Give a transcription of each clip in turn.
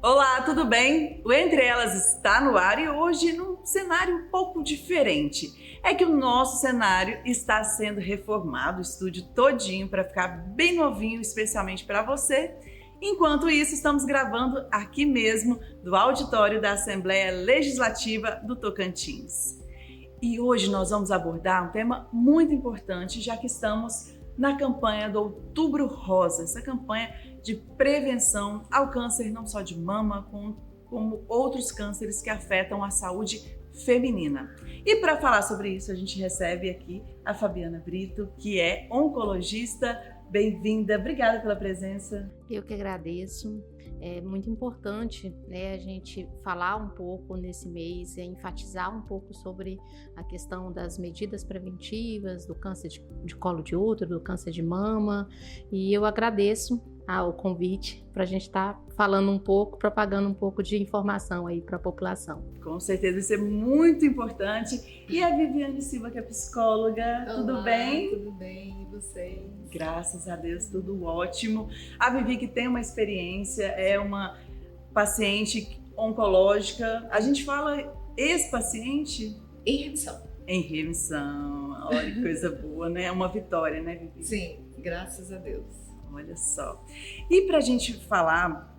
Olá, tudo bem? O Entre Elas está no ar e hoje num cenário um pouco diferente. É que o nosso cenário está sendo reformado, o estúdio todinho para ficar bem novinho, especialmente para você. Enquanto isso, estamos gravando aqui mesmo, do auditório da Assembleia Legislativa do Tocantins. E hoje nós vamos abordar um tema muito importante, já que estamos na campanha do Outubro Rosa, essa campanha de prevenção ao câncer não só de mama, como outros cânceres que afetam a saúde feminina. E para falar sobre isso, a gente recebe aqui a Fabiana Brito, que é oncologista. Bem-vinda, obrigada pela presença. Eu que agradeço. É muito importante, né, a gente falar um pouco nesse mês, enfatizar um pouco sobre a questão das medidas preventivas, do câncer de colo de útero, do câncer de mama, e eu agradeço o convite para a gente estar falando um pouco, propagando um pouco de informação aí para a população. Com certeza, isso é muito importante. E a Viviane Silva, que é psicóloga, Olá, tudo bem? Tudo bem, e vocês? Graças a Deus, tudo ótimo. A Vivi, que tem uma experiência, é uma paciente oncológica. A gente fala ex-paciente? Em remissão. Em remissão. Olha que coisa boa, né? É uma vitória, né, Vivi? Sim, graças a Deus. Olha só. E pra gente falar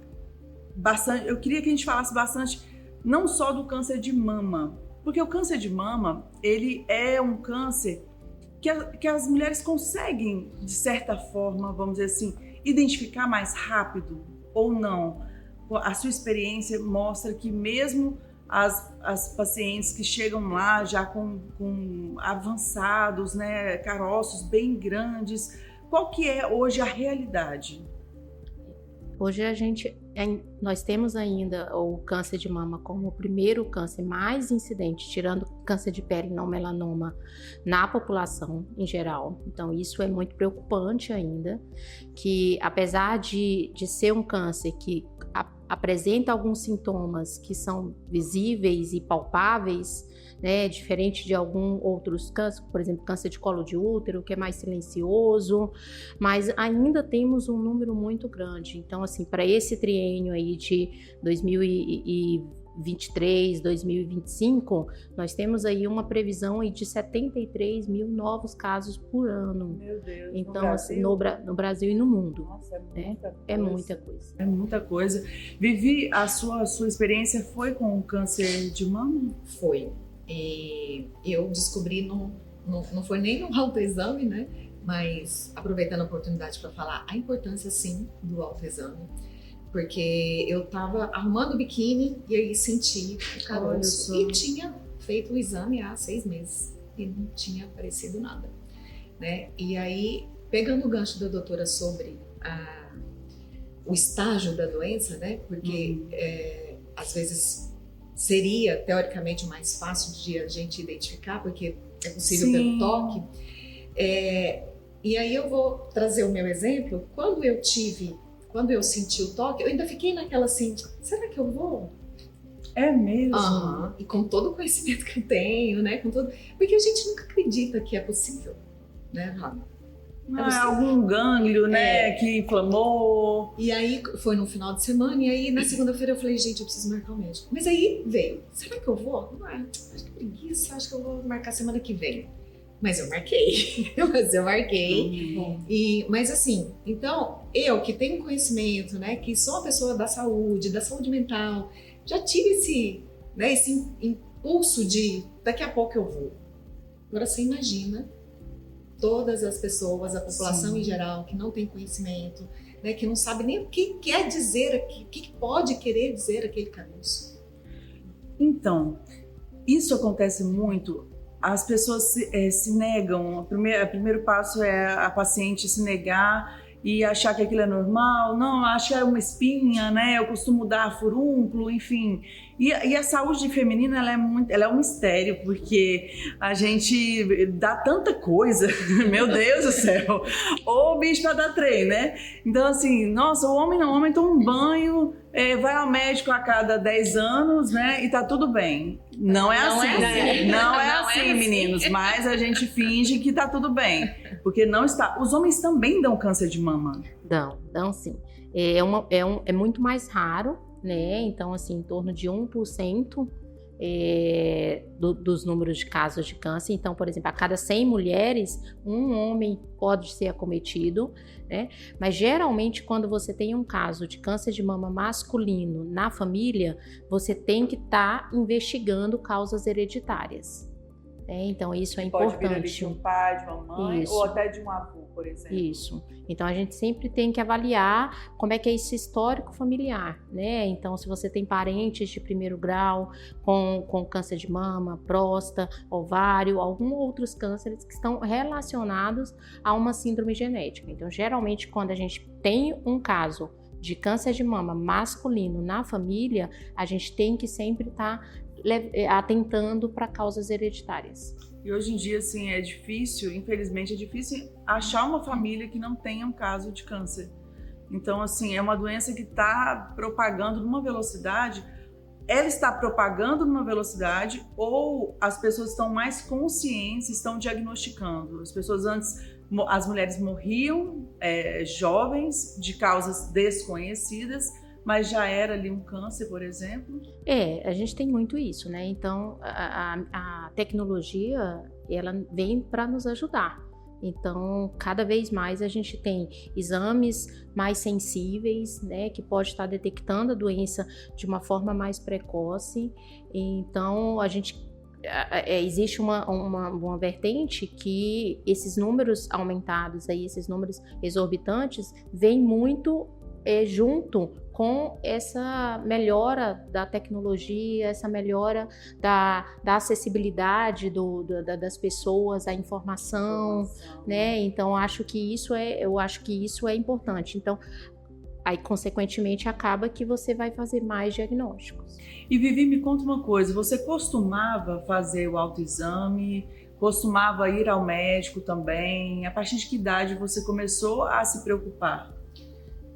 bastante, eu queria que a gente falasse bastante não só do câncer de mama, porque o câncer de mama, ele é um câncer que as mulheres conseguem, de certa forma, vamos dizer assim, identificar mais rápido ou não. A sua experiência mostra que mesmo as pacientes que chegam lá já com avançados, né, caroços bem grandes, qual que é hoje a realidade? Hoje nós temos ainda o câncer de mama como o primeiro câncer mais incidente, tirando câncer de pele não melanoma, na população em geral. Então isso é muito preocupante ainda, que apesar de ser um câncer que apresenta alguns sintomas que são visíveis e palpáveis, né, diferente de alguns outros cânceres, por exemplo, câncer de colo de útero, que é mais silencioso, mas ainda temos um número muito grande. Então, assim, para esse triênio aí de 2023, 2025, nós temos aí uma previsão aí de 73 mil novos casos por ano. Meu Deus, então, assim, no Brasil e no mundo. Nossa, é muita coisa. É muita coisa. Vivi, a sua experiência foi com o câncer de mama? Foi. E eu descobri, não foi nem no autoexame, né? Mas aproveitando a oportunidade para falar a importância, sim, do autoexame. Porque eu tava arrumando o biquíni e aí senti o caroço. E tinha feito o exame há 6 meses e não tinha aparecido nada, né? E aí, pegando o gancho da doutora sobre o estágio da doença, né? Porque às vezes seria teoricamente mais fácil de a gente identificar, porque é possível Sim. pelo toque. E aí eu vou trazer o meu exemplo. Quando eu senti o toque, eu ainda fiquei naquela assim, será que eu vou? É mesmo? E com todo o conhecimento que eu tenho, né? Porque a gente nunca acredita que é possível, né, Rana? Algum gânglio, né, que inflamou. E aí foi no final de semana, e aí na segunda-feira eu falei, gente, eu preciso marcar o médico. Mas aí veio, será que eu vou? Não é, acho que preguiça, acho que eu vou marcar semana que vem. Mas eu marquei, Mas assim, então, eu que tenho conhecimento, né, que sou uma pessoa da saúde mental, já tive esse impulso de, daqui a pouco eu vou. Agora você imagina todas as pessoas, a população em geral, que não tem conhecimento, né, que não sabe nem o que quer dizer, o que pode querer dizer aquele caroço. Então, isso acontece muito. As pessoas se negam. O primeiro passo é a paciente se negar e achar que aquilo é normal. Não, acho que é uma espinha, né? Eu costumo dar furúnculo, enfim. E a saúde feminina, ela é um mistério, porque a gente dá tanta coisa, meu Deus do céu, ou o bicho pra dar trem, né? Então, assim, nossa, o homem toma um banho, vai ao médico a cada 10 anos, né? E tá tudo bem. Não é assim, meninos, mas a gente finge que tá tudo bem, porque não está. Os homens também dão câncer de mama. Dão sim. É muito mais raro, né? Então, assim, em torno de 1% dos números de casos de câncer. Então, por exemplo, a cada 100 mulheres, um homem pode ser acometido, né? Mas geralmente, quando você tem um caso de câncer de mama masculino na família, você tem que estar investigando causas hereditárias. Então, isso é Pode importante. vir ali de um pai, de uma mãe, Isso. ou até de um avô, por exemplo. Isso. Então, a gente sempre tem que avaliar como é que é esse histórico familiar, né? Então, se você tem parentes de primeiro grau com câncer de mama, próstata, ovário, alguns outros cânceres que estão relacionados a uma síndrome genética. Então, geralmente, quando a gente tem um caso de câncer de mama masculino na família, a gente tem que sempre estar atentando para causas hereditárias. E hoje em dia, assim, é difícil, infelizmente, é difícil achar uma família que não tenha um caso de câncer. Então, assim, é uma doença que está propagando numa velocidade, ela está propagando numa velocidade ou as pessoas estão mais conscientes, estão diagnosticando. As pessoas antes, as mulheres morriam jovens de causas desconhecidas, mas já era ali um câncer, por exemplo? A gente tem muito isso, né? Então, a tecnologia, ela vem para nos ajudar. Então, cada vez mais a gente tem exames mais sensíveis, né? Que pode estar detectando a doença de uma forma mais precoce. Então, existe uma vertente que esses números aumentados, aí, esses números exorbitantes, vêm muito junto com essa melhora da tecnologia, essa melhora da acessibilidade das pessoas à informação, né? Então, eu acho que isso é importante. Então, aí, consequentemente, acaba que você vai fazer mais diagnósticos. E Vivi, me conta uma coisa, você costumava fazer o autoexame? Costumava ir ao médico também? A partir de que idade você começou a se preocupar?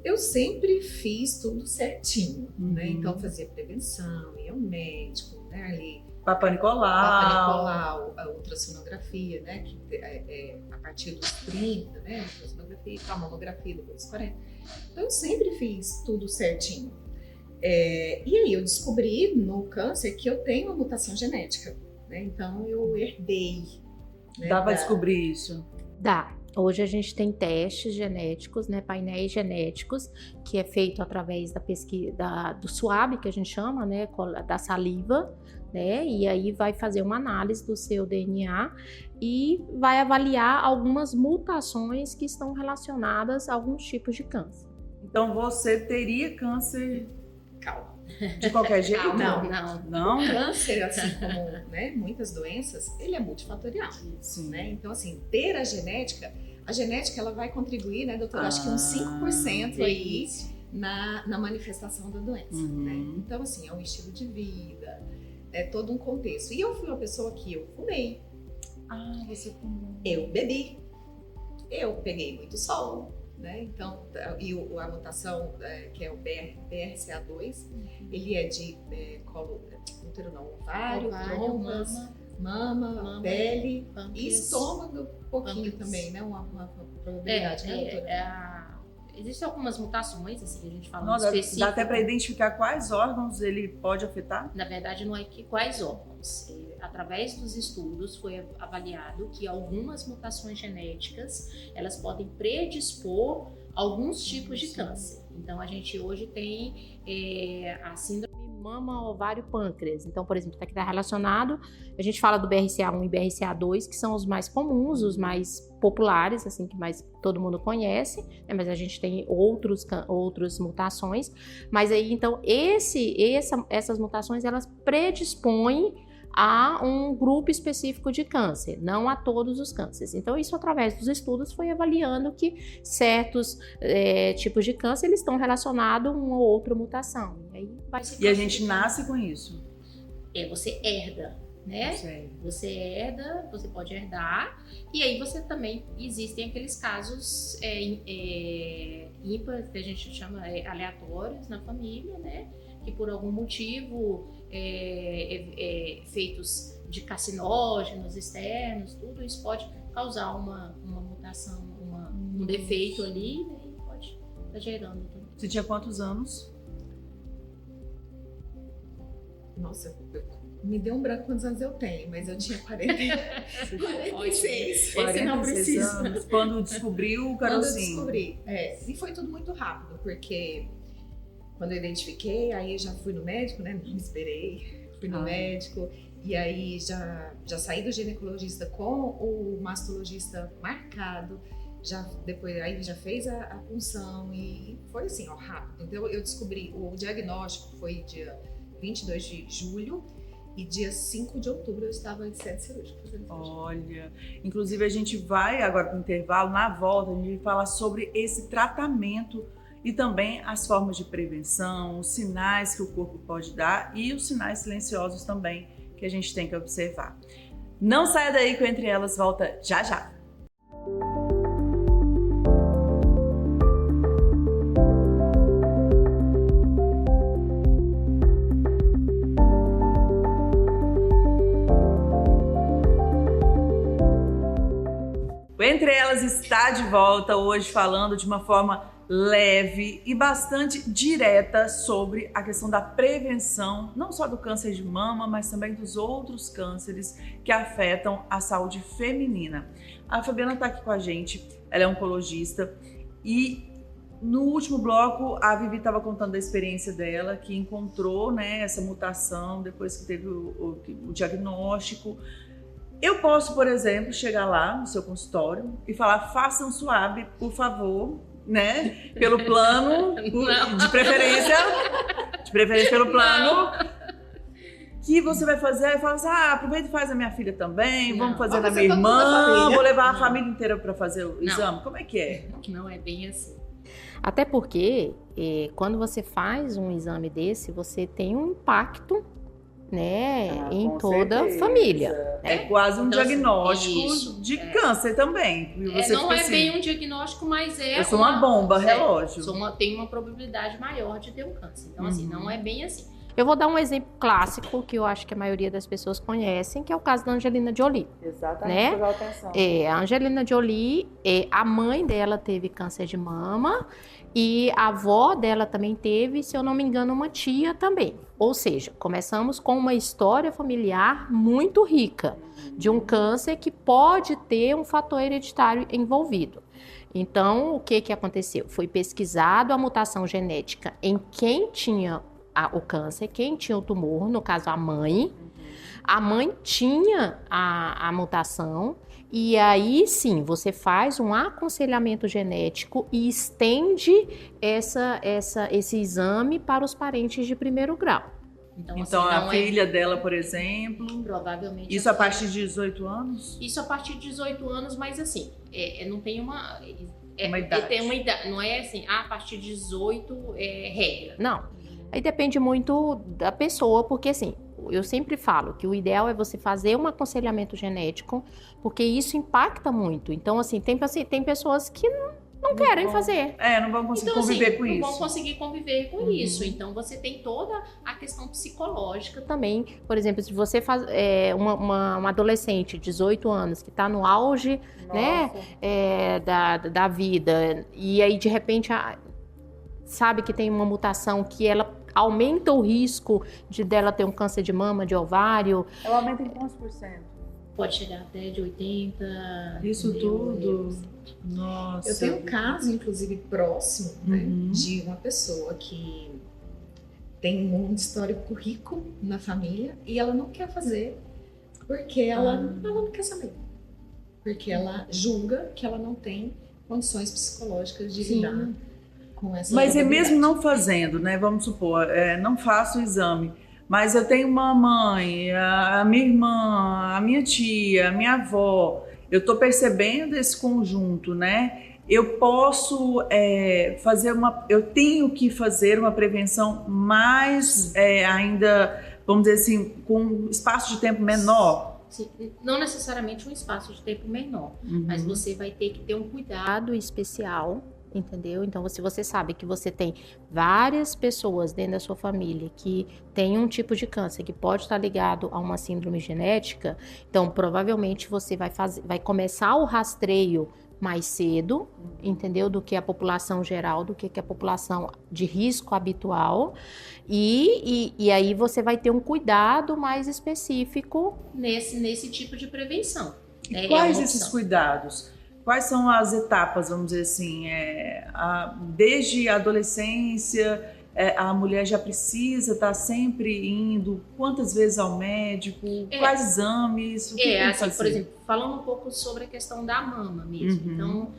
Eu sempre fiz tudo certinho, né? Então fazia prevenção, ia ao médico, né? Ali, Papa Nicolau, a ultrassonografia, né? Que a partir dos 30, né? Ultrassonografia, a mamografia depois dos 40. Então eu sempre fiz tudo certinho. E aí eu descobri no câncer que eu tenho uma mutação genética, né? Então eu herdei. Né? Dá para descobrir isso? Dá. Hoje a gente tem testes genéticos, né, painéis genéticos, que é feito através da pesquisa do SWAB, que a gente chama, né, da saliva, né, e aí vai fazer uma análise do seu DNA e vai avaliar algumas mutações que estão relacionadas a alguns tipos de câncer. Então você teria câncer? Calma. De qualquer jeito? Não. O câncer, assim como, né, muitas doenças, ele é multifatorial. Sim. Né? Então, assim, ter a genética ela vai contribuir, né, doutora? Acho que uns 5% aí na manifestação da doença. Né? Então, assim, é um estilo de vida, é todo um contexto. E eu fui uma pessoa que eu fumei. Você fumou. Eu bebi. Eu peguei muito sol. Né? Então, a mutação que é o BRCA2, ele é de ovário, trompas, mama, pele e estômago, um pouquinho também, né? Uma probabilidade, né, doutora? Existem algumas mutações, assim, a gente fala específico. Dá até para identificar quais órgãos ele pode afetar? Na verdade, não é que quais órgãos. Através dos estudos foi avaliado que algumas mutações genéticas, elas podem predispor alguns tipos de câncer. Então, a gente hoje tem a síndrome mama, ovário, pâncreas. Então, por exemplo, que está relacionado, a gente fala do BRCA1 e BRCA2, que são os mais comuns, os mais populares, assim, que mais todo mundo conhece, né? Mas a gente tem outras mutações. Mas aí, então, essas mutações, elas predispõem a um grupo específico de câncer, não a todos os cânceres. Então, isso através dos estudos foi avaliando que certos tipos de câncer eles estão relacionados a uma ou outra mutação. E a gente nasce com isso? Você herda, né? Você herda, você pode herdar, e aí você também, existem aqueles casos ímpares, que a gente chama aleatórios na família, né? Que por algum motivo, efeitos de carcinógenos externos, tudo isso pode causar uma mutação, um defeito ali, né, e pode estar gerando também. Você tinha quantos anos? Nossa, me deu um branco quantos anos eu tenho, mas eu tinha 46. 46 anos, quando descobriu o carocinho. Quando eu descobri, e foi tudo muito rápido, porque quando eu identifiquei, aí eu já fui no médico, né? Não esperei, fui no médico, e aí já saí do ginecologista com o mastologista marcado, depois aí já fez a punção e foi assim, rápido. Então eu descobri, o diagnóstico foi dia 22 de julho, e dia 5 de outubro eu estava de sede cirúrgica. Olha, inclusive a gente vai agora para o intervalo, na volta a gente vai falar sobre esse tratamento e também as formas de prevenção, os sinais que o corpo pode dar e os sinais silenciosos também que a gente tem que observar. Não saia daí que o Entre Elas volta já já. O Entre Elas está de volta hoje falando de uma forma leve e bastante direta sobre a questão da prevenção, não só do câncer de mama, mas também dos outros cânceres que afetam a saúde feminina. A Fabiana está aqui com a gente, ela é oncologista e no último bloco a Vivi estava contando a experiência dela, que encontrou, né, essa mutação depois que teve o diagnóstico. Eu posso, por exemplo, chegar lá no seu consultório e falar, faça um swab, por favor, né? Pelo plano, de preferência pelo plano, que você vai fazer. E fala assim, aproveita e faz a minha filha também, vamos fazer na minha irmã, vou levar a família inteira para fazer o exame. Como é que é? Não é bem assim. Até porque, quando você faz um exame desse, você tem um impacto, né, em toda a família. É quase um diagnóstico de câncer também. Não é bem um diagnóstico, mas eu sou uma bomba, relógio. Tem uma probabilidade maior de ter um câncer. Então, assim, não é bem assim. Eu vou dar um exemplo clássico que eu acho que a maioria das pessoas conhecem, que é o caso da Angelina Jolie. Exatamente, né? Atenção. A Angelina Jolie, a mãe dela teve câncer de mama e a avó dela também teve, se eu não me engano, uma tia também. Ou seja, começamos com uma história familiar muito rica de um câncer que pode ter um fator hereditário envolvido. Então, o que aconteceu? Foi pesquisado a mutação genética em quem tinha o câncer, quem tinha o tumor, no caso a mãe. A mãe tinha a mutação e aí sim, você faz um aconselhamento genético e estende esse exame para os parentes de primeiro grau. Então assim, a filha dela, por exemplo, provavelmente isso a partir de 18 anos? Isso a partir de 18 anos, mas assim, não tem uma idade. Tem uma idade, não é assim, a partir de 18 é regra. Não, aí depende muito da pessoa, porque assim, eu sempre falo que o ideal é você fazer um aconselhamento genético, porque isso impacta muito. Então, assim, tem pessoas que não querem fazer. Não vão conseguir conviver com isso. Não vão conseguir conviver com isso. Então, você tem toda a questão psicológica também. Por exemplo, se você faz uma adolescente de 18 anos que está no auge, né, da vida, e aí, de repente, sabe que tem uma mutação que ela aumenta o risco dela ter um câncer de mama, de ovário. Ela aumenta em quantos por cento? Pode chegar até de 80%. Isso tudo? Nossa. Eu tenho um caso, inclusive, próximo, né, de uma pessoa que tem um histórico rico na família e ela não quer fazer porque ela não quer saber. Porque ela julga que ela não tem condições psicológicas de lidar. Mas mesmo não fazendo, né? Vamos supor, não faço o exame, mas eu tenho uma mãe, a minha irmã, a minha tia, a minha avó, eu estou percebendo esse conjunto, né? Eu posso eu tenho que fazer uma prevenção mais ainda, vamos dizer assim, com um espaço de tempo menor. Sim, não necessariamente um espaço de tempo menor, mas você vai ter que ter um cuidado especial. Entendeu? Então, se você sabe que você tem várias pessoas dentro da sua família que tem um tipo de câncer que pode estar ligado a uma síndrome genética, então provavelmente você vai começar o rastreio mais cedo, entendeu? Do que a população geral, do que a população de risco habitual. E aí você vai ter um cuidado mais específico nesse tipo de prevenção. E quais esses cuidados? Quais são as etapas, vamos dizer assim? Desde a adolescência, a mulher já precisa estar sempre indo? Quantas vezes ao médico? Quais exames? O que tem que fazer? Por exemplo, falando um pouco sobre a questão da mama mesmo. Então,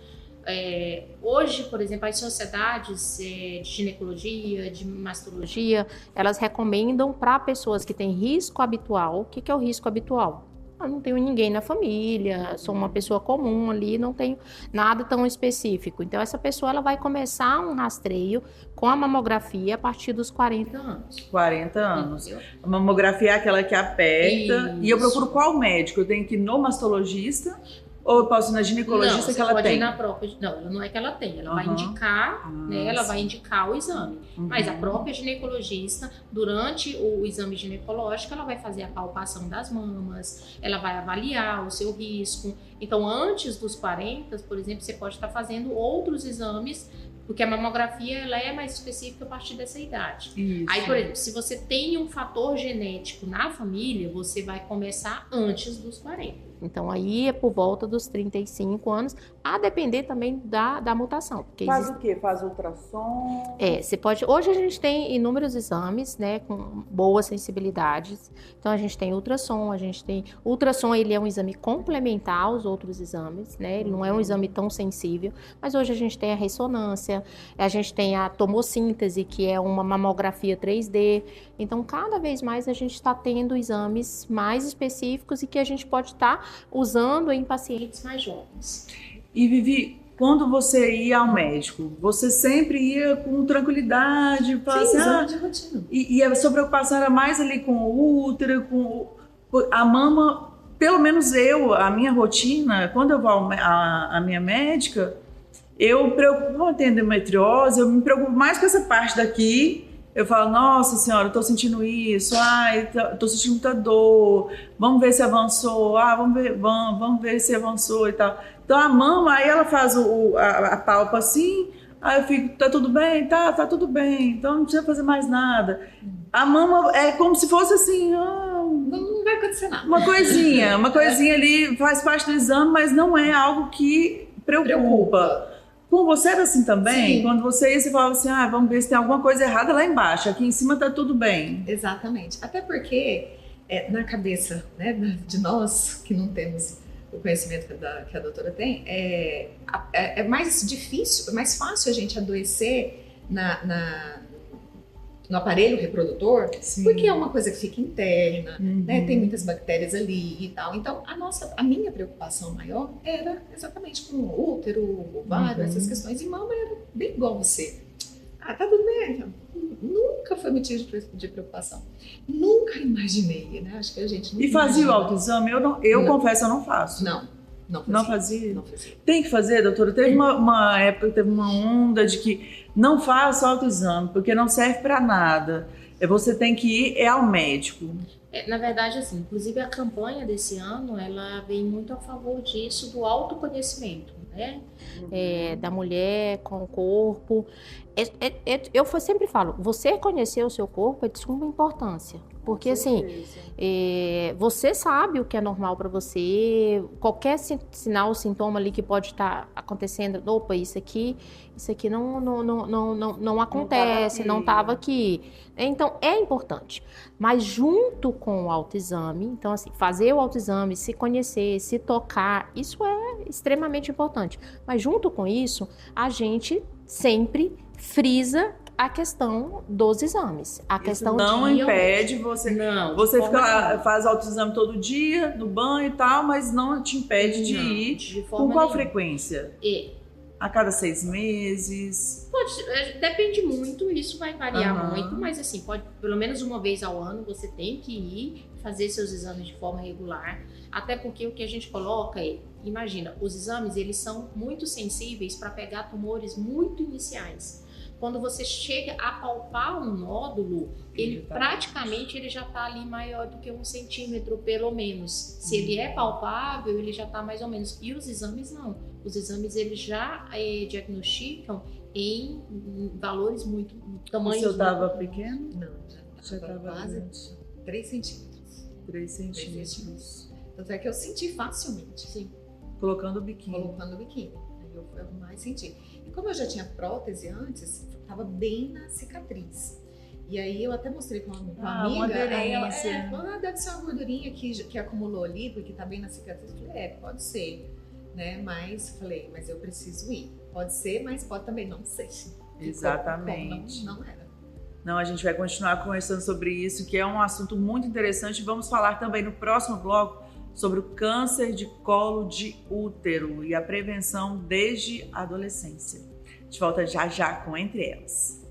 hoje, por exemplo, as sociedades de ginecologia, de mastologia, elas recomendam para pessoas que têm risco habitual. O que é o risco habitual? Eu não tenho ninguém na família, sou uma pessoa comum ali, não tenho nada tão específico. Então, essa pessoa ela vai começar um rastreio com a mamografia a partir dos 40 anos. 40 anos. Entendeu? A mamografia é aquela que aperta. Isso. E eu procuro qual médico? Eu tenho que ir no mastologista? Ou eu posso ir na ginecologista que ela tem? Não, você pode ir na própria... Não é que ela tem. Ela vai indicar, né? Ela vai indicar o exame. Mas a própria ginecologista, durante o exame ginecológico, ela vai fazer a palpação das mamas, ela vai avaliar o seu risco. Então, antes dos 40, por exemplo, você pode estar fazendo outros exames, porque a mamografia ela é mais específica a partir dessa idade. Isso. Aí, por exemplo, se você tem um fator genético na família, você vai começar antes dos 40. Então, aí é por volta dos 35 anos, a depender também da mutação. Faz o quê? Faz ultrassom? Você pode... Hoje a gente tem inúmeros exames, né, com boas sensibilidades. Então, a gente tem ultrassom, Ultrassom, ele é um exame complementar aos outros exames, né? Ele não é um exame tão sensível. Mas hoje a gente tem a ressonância, a gente tem a tomossíntese, que é uma mamografia 3D. Então, cada vez mais a gente está tendo exames mais específicos e que a gente pode estar usando em pacientes mais jovens. E Vivi, quando você ia ao médico, você sempre ia com tranquilidade? Sim, exame de rotina. E a sua preocupação era mais ali com o útero, com a mama? Pelo menos a minha rotina, quando eu vou à minha médica, eu preocupo com a endometriose, eu me preocupo mais com essa parte daqui. Eu falo, nossa senhora, eu tô sentindo isso, tô sentindo muita dor, vamos ver se avançou, vamos ver se avançou e tal. Então a mama, aí ela faz a palpa assim, aí eu fico, tá tudo bem? Tá tudo bem, então não precisa fazer mais nada. A mama é como se fosse assim, não vai acontecer nada. Uma coisinha ali, faz parte do exame, mas não é algo que preocupa. Com você era assim também? Sim. Quando você ia, você falava assim, vamos ver se tem alguma coisa errada lá embaixo, aqui em cima tá tudo bem. Exatamente. Até porque na cabeça, né, de nós que não temos o conhecimento que a doutora tem, é mais difícil, é mais fácil a gente adoecer no aparelho reprodutor, sim, porque é uma coisa que fica interna, né? Tem muitas bactérias ali e tal. Então, a minha preocupação maior era exatamente com o útero, ovário, essas questões. E mama era bem igual você. Tá tudo bem. Então, nunca foi motivo de preocupação. Nunca imaginei, né? Acho que a gente nunca E fazia o autoexame? Eu confesso, eu não faço. Não fazia? Tem que fazer, doutora? Teve uma época, teve uma onda de que não faça autoexame, porque não serve para nada. Você tem que ir ao médico. Na verdade, assim, inclusive a campanha desse ano, ela vem muito a favor disso, do autoconhecimento, né? Da mulher com o corpo. Eu sempre falo, você conhecer o seu corpo é de suma importância. Porque assim, você sabe o que é normal para você, qualquer sinal, sintoma ali que pode estar acontecendo, opa, isso aqui não acontece, não estava aqui. Então, é importante. Mas junto com o autoexame, então assim, fazer o autoexame, se conhecer, se tocar, isso é extremamente importante. Mas junto com isso, a gente sempre frisa a questão dos exames. A questão não impede você. Não. Você fica lá, faz autoexame todo dia, no banho e tal, mas não te impede de ir. Com qual frequência? A cada 6 meses? Depende muito, isso vai variar muito, mas assim, pode pelo menos uma vez ao ano você tem que ir fazer seus exames de forma regular, até porque o que a gente coloca imagina, os exames eles são muito sensíveis para pegar tumores muito iniciais. quando você chega a palpar um nódulo, ele praticamente ele já está ali maior do que 1 centímetro, pelo menos. Se ele é palpável, ele já está mais ou menos. E os exames não. Os exames eles já diagnosticam em valores muito tamanhos. O seu estava pequeno? Não, já estava quase 3 centímetros. 3 centímetros. Tanto é que eu senti facilmente. Sim. Colocando o biquíni. Colocando o biquíni. Eu mais senti. E como eu já tinha prótese antes, estava bem na cicatriz. E aí eu até mostrei com uma amiga. Uma aderência. Ela, deve ser uma gordurinha que acumulou ali, porque tá bem na cicatriz. Eu falei, pode ser. Né? Mas falei, mas eu preciso ir. Pode ser, mas pode também não ser. Exatamente. Não era. Não, a gente vai continuar conversando sobre isso, que é um assunto muito interessante. Vamos falar também no próximo bloco sobre o câncer de colo de útero e a prevenção desde a adolescência. A gente volta já já com Entre Elas.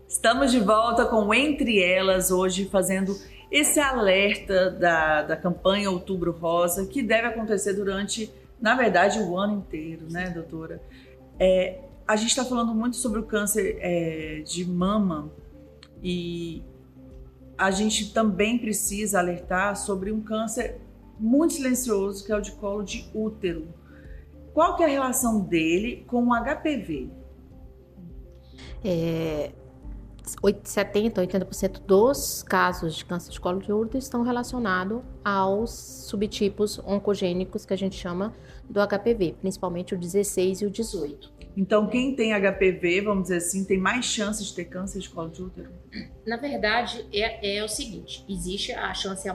Estamos de volta com Entre Elas, hoje fazendo esse alerta da campanha Outubro Rosa, que deve acontecer durante, na verdade, o ano inteiro, né, doutora? A gente está falando muito sobre o câncer de mama e a gente também precisa alertar sobre um câncer muito silencioso, que é o de colo de útero. Qual que é a relação dele com o HPV? 70%, 80% dos casos de câncer de colo de útero estão relacionados aos subtipos oncogênicos que a gente chama do HPV, principalmente o 16 e o 18. Então, quem tem HPV, vamos dizer assim, tem mais chances de ter câncer de colo de útero? Na verdade, é o seguinte, existe a chance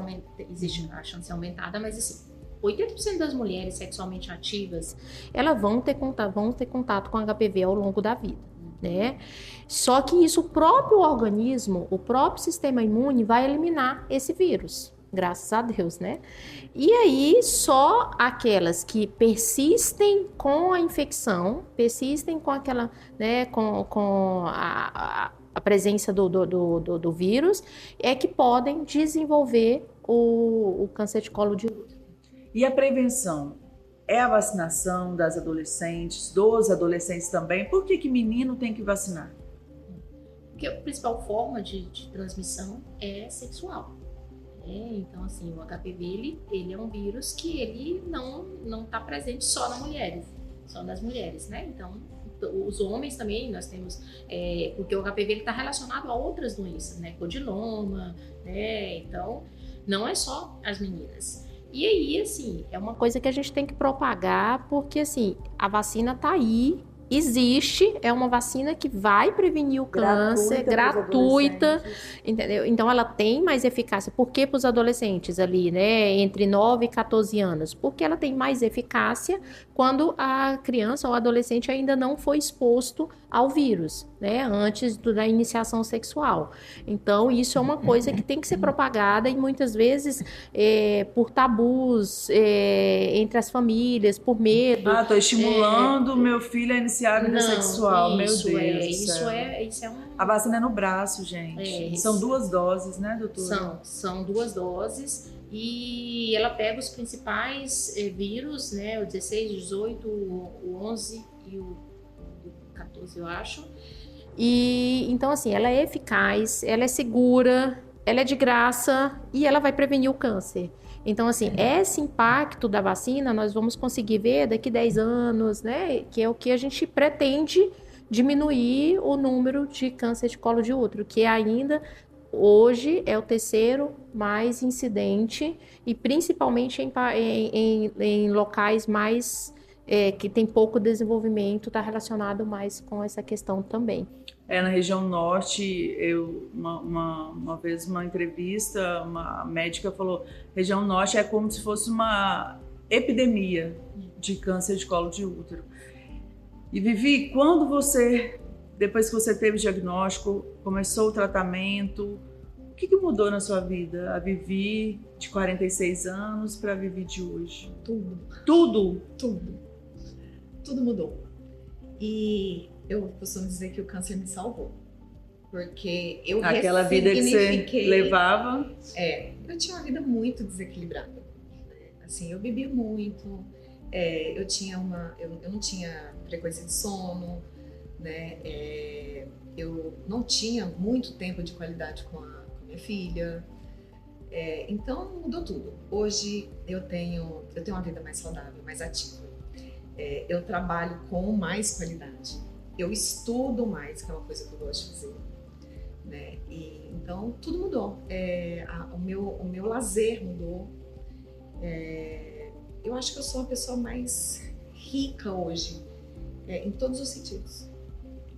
aumentada, mas assim, 80% das mulheres sexualmente ativas, elas vão ter contato com HPV ao longo da vida. Né? Só que isso, o próprio organismo, o próprio sistema imune vai eliminar esse vírus, graças a Deus, né? E aí, só aquelas que persistem com a infecção, persistem com aquela, né, com a presença do vírus, é que podem desenvolver o câncer de colo de útero. E a prevenção? É a vacinação das adolescentes, dos adolescentes também? Por que menino tem que vacinar? Porque a principal forma de transmissão é sexual. Então, assim, o HPV, ele é um vírus que ele não está presente só nas mulheres, né? Então, os homens também, nós temos, porque o HPV está relacionado a outras doenças, né? Codinoma, né? Então, não é só as meninas. E aí, assim, é uma coisa que a gente tem que propagar, porque, assim, a vacina tá aí, existe, é uma vacina que vai prevenir o câncer, gratuita, entendeu? Então, ela tem mais eficácia. Por que para os adolescentes ali, né, entre 9 e 14 anos? Porque ela tem mais eficácia quando a criança ou adolescente ainda não foi exposto ao vírus, né, antes da iniciação sexual. Então, isso é uma coisa que tem que ser propagada e muitas vezes por tabus entre as famílias, por medo. Tô estimulando meu filho a iniciar a vida sexual, meu Deus isso é um... A vacina é no braço, gente. São 2 doses, né, doutora? São 2 doses. E ela pega os principais vírus, né, o 16, o 18, o 11 e o 14, eu acho. E então, assim, ela é eficaz, ela é segura, ela é de graça e ela vai prevenir o câncer. Então, assim, esse impacto da vacina nós vamos conseguir ver daqui 10 anos, né, que é o que a gente pretende diminuir o número de câncer de colo de útero, que ainda hoje é o 3º mais incidente e principalmente em locais mais que tem pouco desenvolvimento, está relacionado mais com essa questão também. Na região norte, uma vez uma entrevista, uma médica falou, região norte é como se fosse uma epidemia de câncer de colo de útero. E Vivi, depois que você teve o diagnóstico, começou o tratamento, o que mudou na sua vida? A Vivi de 46 anos para a Vivi de hoje? Tudo. Tudo? Tudo mudou. E Eu costumo dizer que o câncer me salvou. Porque eu Aquela vida que você levava. Eu tinha uma vida muito desequilibrada. Assim, eu bebia muito, eu não tinha frequência de sono, né? Eu não tinha muito tempo de qualidade com a minha filha. Então mudou tudo. Hoje eu tenho uma vida mais saudável, mais ativa. Eu trabalho com mais qualidade. Eu estudo mais, que é uma coisa que eu gosto de fazer. Né? Então tudo mudou. O meu lazer mudou. Eu acho que eu sou uma pessoa mais rica hoje, em todos os sentidos.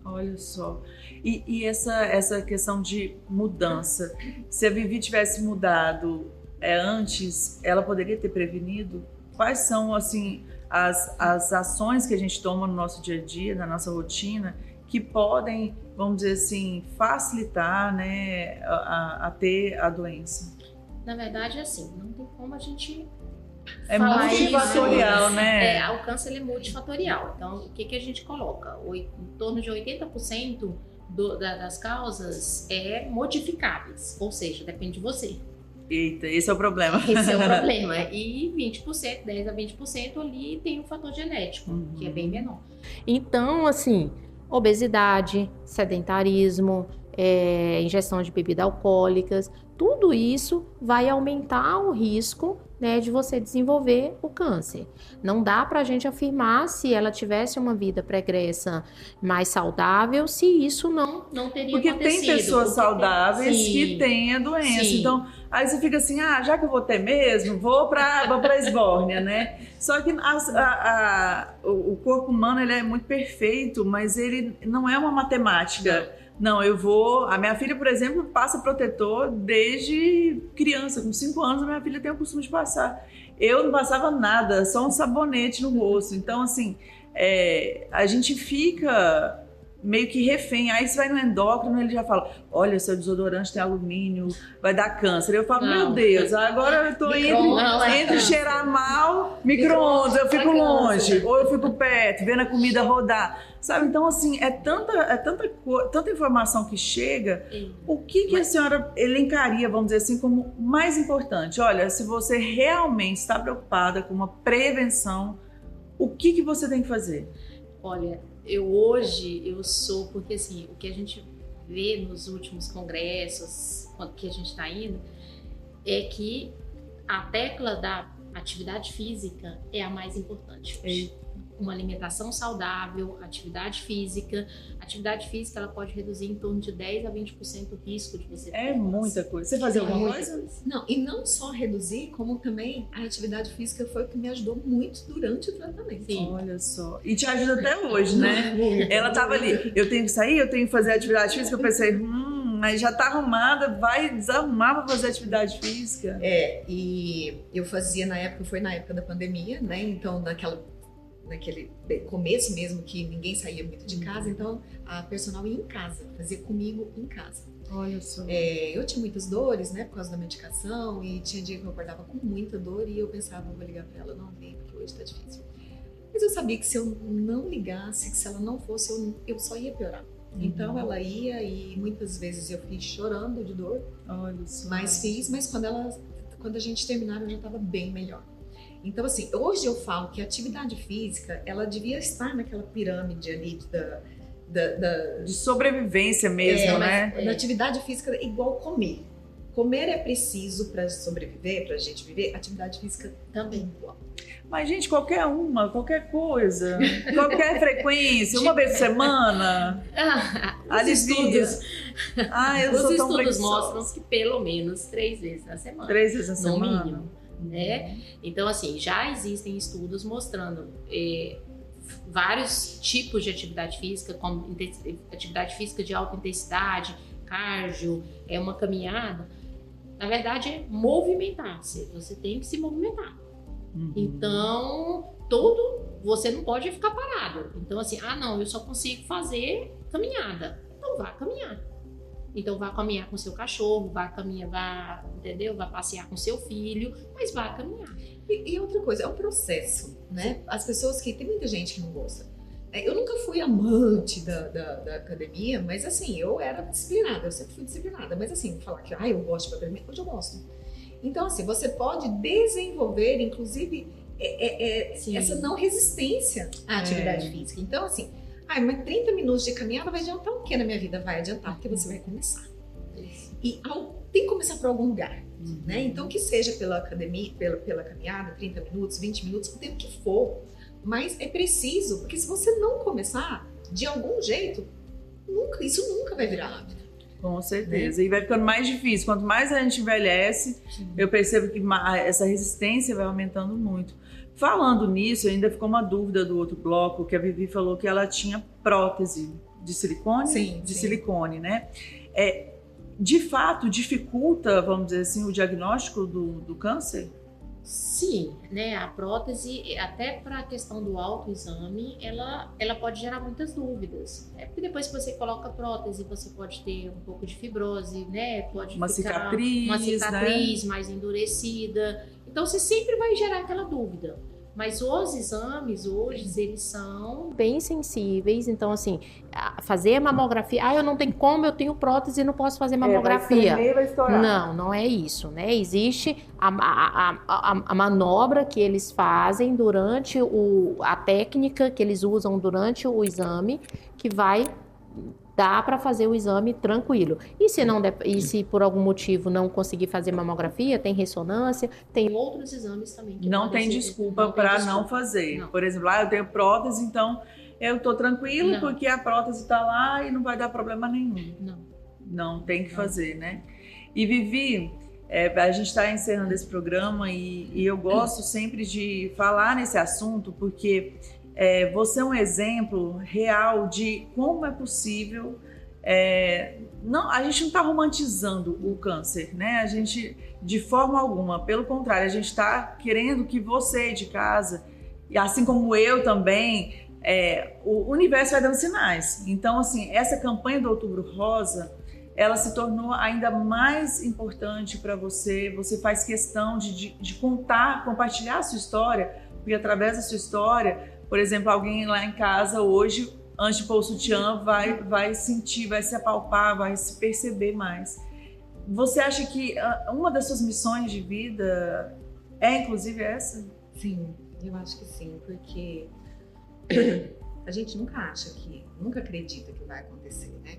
Olha só. E essa questão de mudança, se a Vivi tivesse mudado antes, ela poderia ter prevenido? Quais são, assim, as ações que a gente toma no nosso dia a dia, na nossa rotina, que podem, vamos dizer assim, facilitar, né, a ter a doença? Na verdade, é assim, não tem como a gente multifatorial, isso. né? O câncer é multifatorial. Então, o que a gente coloca? Em torno de 80% das causas modificáveis, ou seja, depende de você. Eita, esse é o problema. Esse é o problema. E 20%, 10 a 20% ali tem um fator genético, que é bem menor. Então, assim, obesidade, sedentarismo, ingestão de bebidas alcoólicas, tudo isso vai aumentar o risco, né, de você desenvolver o câncer. Não dá pra gente afirmar se ela tivesse uma vida pregressa mais saudável, se isso não teria porque acontecido. Tem pessoas saudáveis que têm a doença. Sim. Então, aí você fica assim, já que eu vou ter mesmo, vou pra esbórnia, né? Só que o corpo humano, ele é muito perfeito, mas ele não é uma matemática. Não, a minha filha, por exemplo, passa protetor desde criança, com 5 anos a minha filha tem o costume de passar. Eu não passava nada, só um sabonete no rosto. Então, assim, a gente fica meio que refém. Aí você vai no endócrino, ele já fala, olha, seu desodorante tem alumínio, vai dar câncer. Eu falo, meu Deus, agora eu tô entre cheirar mal, micro-ondas, eu fico longe, ou eu fico perto, vendo a comida rodar. Sabe, então assim, tanta informação que chega, o que a senhora elencaria, vamos dizer assim, como mais importante? Olha, se você realmente está preocupada com uma prevenção, o que você tem que fazer? Olha, porque assim, o que a gente vê nos últimos congressos, que a gente está indo, é que a tecla da atividade física é a mais importante hoje. Uma alimentação saudável, atividade física. Atividade física, ela pode reduzir em torno de 10 a 20% o risco de você ter câncer. Muita coisa. Você fazia alguma coisa? Não, e não só reduzir, como também a atividade física foi o que me ajudou muito durante o tratamento. Sim. Olha só. E te ajuda até hoje, né? Ela tava ali, eu tenho que sair, eu tenho que fazer atividade física. Eu pensei, mas já tá arrumada, vai desarrumar pra fazer atividade física. E eu fazia foi na época da pandemia, né? Então, naquele começo mesmo que ninguém saía muito de casa, então a personal ia em casa, fazia comigo em casa. Olha só. Eu tinha muitas dores, né, por causa da medicação, e tinha dia que eu acordava com muita dor e eu pensava, vou ligar pra ela, não vem, porque hoje tá difícil. Mas eu sabia que se eu não ligasse, que se ela não fosse, eu só ia piorar. Então ela ia e muitas vezes eu fiz chorando de dor. Olha só. Mas quando a gente terminava eu já estava bem melhor. Então, assim, hoje eu falo que a atividade física, ela devia estar naquela pirâmide ali de sobrevivência mesmo, né? Na atividade física é igual comer. Comer é preciso para sobreviver, para a gente viver. Atividade física também é igual. Mas, gente, qualquer coisa, qualquer frequência, uma vez por semana, alivia. Os estudos mostram que pelo menos 3 vezes na semana. 3 vezes na semana? No mínimo. Né? Então, assim, já existem estudos mostrando vários tipos de atividade física, como atividade física de alta intensidade, cardio, uma caminhada. Na verdade, é movimentar-se. Você tem que se movimentar. Então, você não pode ficar parado. Então, assim, eu só consigo fazer caminhada. Então, vá caminhar. Então, vá caminhar com seu cachorro, entendeu? Vá passear com seu filho, mas vá caminhar. E outra coisa, é o processo, né? As pessoas tem muita gente que não gosta. Eu nunca fui amante da academia, mas assim, eu era disciplinada, eu sempre fui disciplinada. Mas assim, falar que eu gosto de academia, hoje eu gosto. Então assim, você pode desenvolver, inclusive, essa não resistência à atividade física. Então assim, mas 30 minutos de caminhada vai adiantar o que na minha vida? Vai adiantar porque você vai começar. E tem que começar por algum lugar, né? Então que seja pela academia, pela caminhada, 30 minutos, 20 minutos, o tempo que for. Mas é preciso, porque se você não começar, de algum jeito, isso nunca vai virar hábito. Com certeza. Né? E vai ficando mais difícil. Quanto mais a gente envelhece, eu percebo que essa resistência vai aumentando muito. Falando nisso, ainda ficou uma dúvida do outro bloco, que a Vivi falou que ela tinha prótese de silicone? Sim. Silicone, né? De fato, dificulta, vamos dizer assim, o diagnóstico do câncer? Sim, né? A prótese, até para a questão do autoexame, ela pode gerar muitas dúvidas. Porque depois que você coloca a prótese, você pode ter um pouco de fibrose, né? Pode uma ficar cicatriz, né? Mais endurecida. Então, você sempre vai gerar aquela dúvida. Mas os exames hoje, eles são bem sensíveis. Então, assim, fazer a mamografia... eu não tenho como, eu tenho prótese e não posso fazer mamografia. Vai estourar. Não é isso, né? Existe a manobra que eles fazem durante a técnica que eles usam durante o exame, que vai... dá para fazer o exame tranquilo. E se por algum motivo não conseguir fazer mamografia, tem ressonância, tem outros exames também. Que não tem desculpa para não fazer. Não. Por exemplo, eu tenho prótese, então eu tô tranquilo porque a prótese tá lá e não vai dar problema nenhum. Não tem que fazer, né? E Vivi, a gente está encerrando esse programa e eu gosto sempre de falar nesse assunto porque... você é um exemplo real de como é possível. A gente não está romantizando o câncer, né? A gente, de forma alguma, pelo contrário, a gente está querendo que você de casa, e assim como eu também, o universo vai dando sinais. Então, assim, essa campanha do Outubro Rosa, ela se tornou ainda mais importante para você. Você faz questão de compartilhar a sua história, porque através da sua história, por exemplo, alguém lá em casa hoje, antes de pôr o sutiã, vai sentir, vai se apalpar, vai se perceber mais. Você acha que uma das suas missões de vida é, inclusive, essa? Sim, eu acho que sim, porque a gente nunca acredita que vai acontecer, né?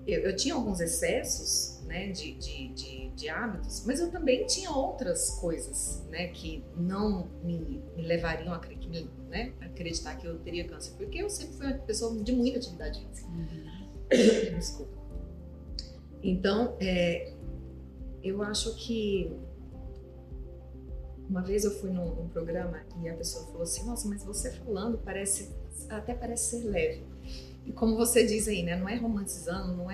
Eu tinha alguns excessos, né, de hábitos, mas eu também tinha outras coisas, né, que não me levariam a acreditar que eu teria câncer, porque eu sempre fui uma pessoa de muita atividade física. Desculpa. Então, eu acho que uma vez eu fui num programa e a pessoa falou assim: nossa, mas você falando até parece ser leve. E como você diz aí, né, não é romantizando, não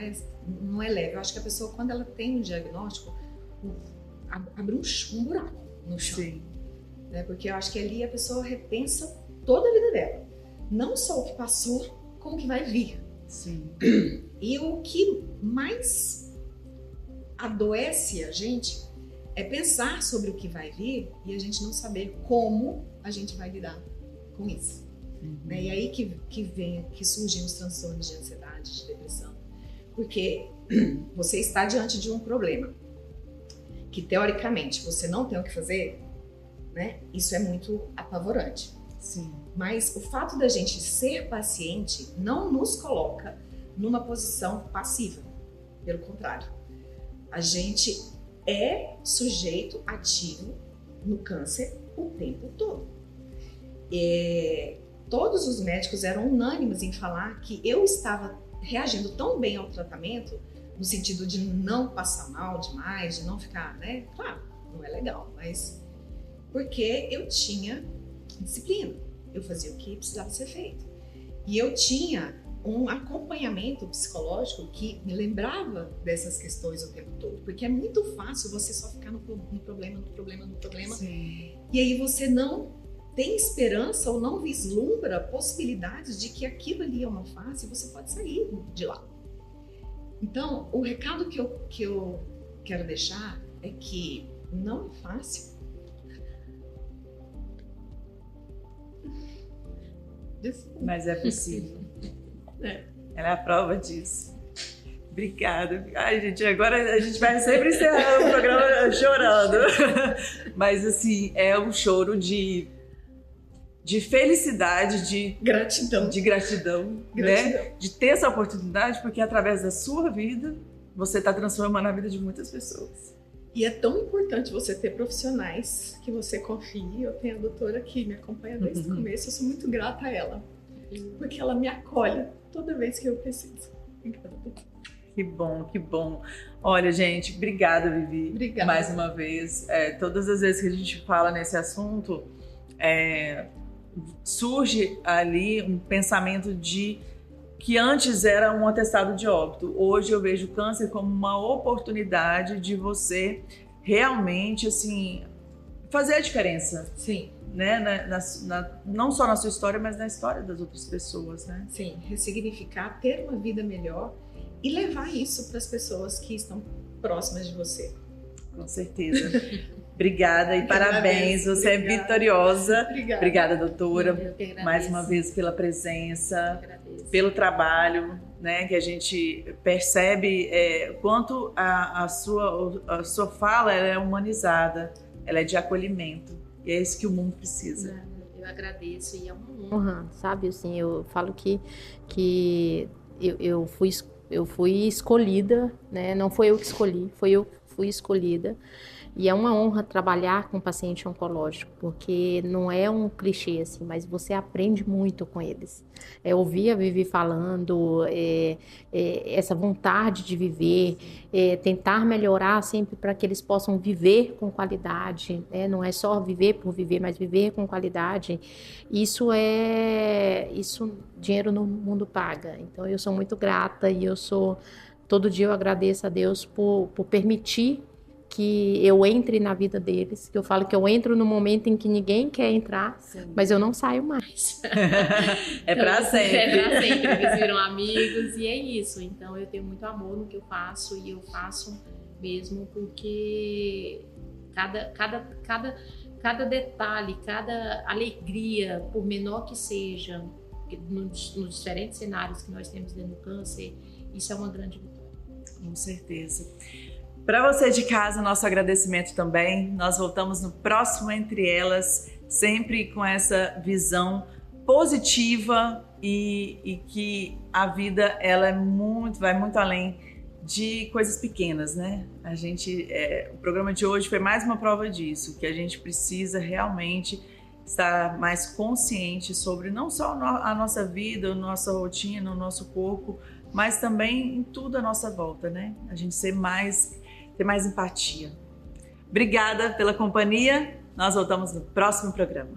é leve. Eu acho que a pessoa, quando ela tem um diagnóstico, abre um buraco no chão. Sim. Né, porque eu acho que ali a pessoa repensa toda a vida dela. Não só o que passou, como o que vai vir. Sim. E o que mais adoece a gente é pensar sobre o que vai vir e a gente não saber como a gente vai lidar com isso. Né? E aí que surgem os transtornos de ansiedade, de depressão. Porque você está diante de um problema que, teoricamente, você não tem o que fazer, né? Isso é muito apavorante. Sim. Mas o fato da gente ser paciente não nos coloca numa posição passiva. Pelo contrário, a gente é sujeito ativo no câncer o tempo todo. Todos os médicos eram unânimes em falar que eu estava reagindo tão bem ao tratamento, no sentido de não passar mal demais, de não ficar, né? Claro, não é legal, mas porque eu tinha disciplina, eu fazia o que precisava ser feito. E eu tinha um acompanhamento psicológico que me lembrava dessas questões o tempo todo, porque é muito fácil você só ficar no problema. Sim. E aí você não tem esperança ou não vislumbra possibilidades de que aquilo ali é uma fase e você pode sair de lá. Então, o recado que eu quero deixar é que não é fácil. Mas é possível. É. Ela é a prova disso. Obrigada. Ai, gente, agora a gente vai sempre encerrar o programa chorando. Mas, assim, é um choro de felicidade, de gratidão, né? De ter essa oportunidade, porque através da sua vida, você está transformando a vida de muitas pessoas. E é tão importante você ter profissionais que você confie. Eu tenho a doutora que me acompanha desde o começo, eu sou muito grata a ela, porque ela me acolhe toda vez que eu preciso. Obrigada. Que bom, que bom. Olha, gente, obrigada, Vivi. Obrigada. Mais uma vez. Todas as vezes que a gente fala nesse assunto, surge ali um pensamento de que antes era um atestado de óbito. Hoje eu vejo o câncer como uma oportunidade de você realmente, assim, fazer a diferença. Sim. Né? Não só na sua história, mas na história das outras pessoas, né? Sim, ressignificar, ter uma vida melhor e levar isso para as pessoas que estão próximas de você. Com certeza. Obrigada e parabéns, você é vitoriosa. Obrigada, doutora, mais uma vez pela presença, pelo trabalho, né, que a gente percebe quanto a sua fala ela é humanizada, ela é de acolhimento, e é isso que o mundo precisa. Eu agradeço e é uma honra, sabe, assim, eu falo que eu fui escolhida, né, não foi eu que escolhi, eu fui escolhida. E é uma honra trabalhar com paciente oncológico, porque não é um clichê assim, mas você aprende muito com eles. Ouvir a Vivi falando, essa vontade de viver, tentar melhorar sempre para que eles possam viver com qualidade, né? Não é só viver por viver, mas viver com qualidade. Isso dinheiro no mundo paga. Então eu sou muito grata e todo dia eu agradeço a Deus por permitir que eu entre na vida deles, que eu falo que eu entro no momento em que ninguém quer entrar, sim, mas eu não saio mais. É pra sempre. É pra sempre, eles viram amigos e é isso. Então eu tenho muito amor no que eu faço e eu faço mesmo porque cada detalhe, cada alegria, por menor que seja, nos diferentes cenários que nós temos dentro do câncer, isso é uma grande vitória. Com certeza. Para você de casa, nosso agradecimento também. Nós voltamos no próximo Entre Elas, sempre com essa visão positiva e que a vida ela vai muito além de coisas pequenas, né? O programa de hoje foi mais uma prova disso, que a gente precisa realmente estar mais consciente sobre não só a nossa vida, a nossa rotina, o nosso corpo, mas também em tudo à nossa volta, né? A gente ter mais empatia. Obrigada pela companhia. Nós voltamos no próximo programa.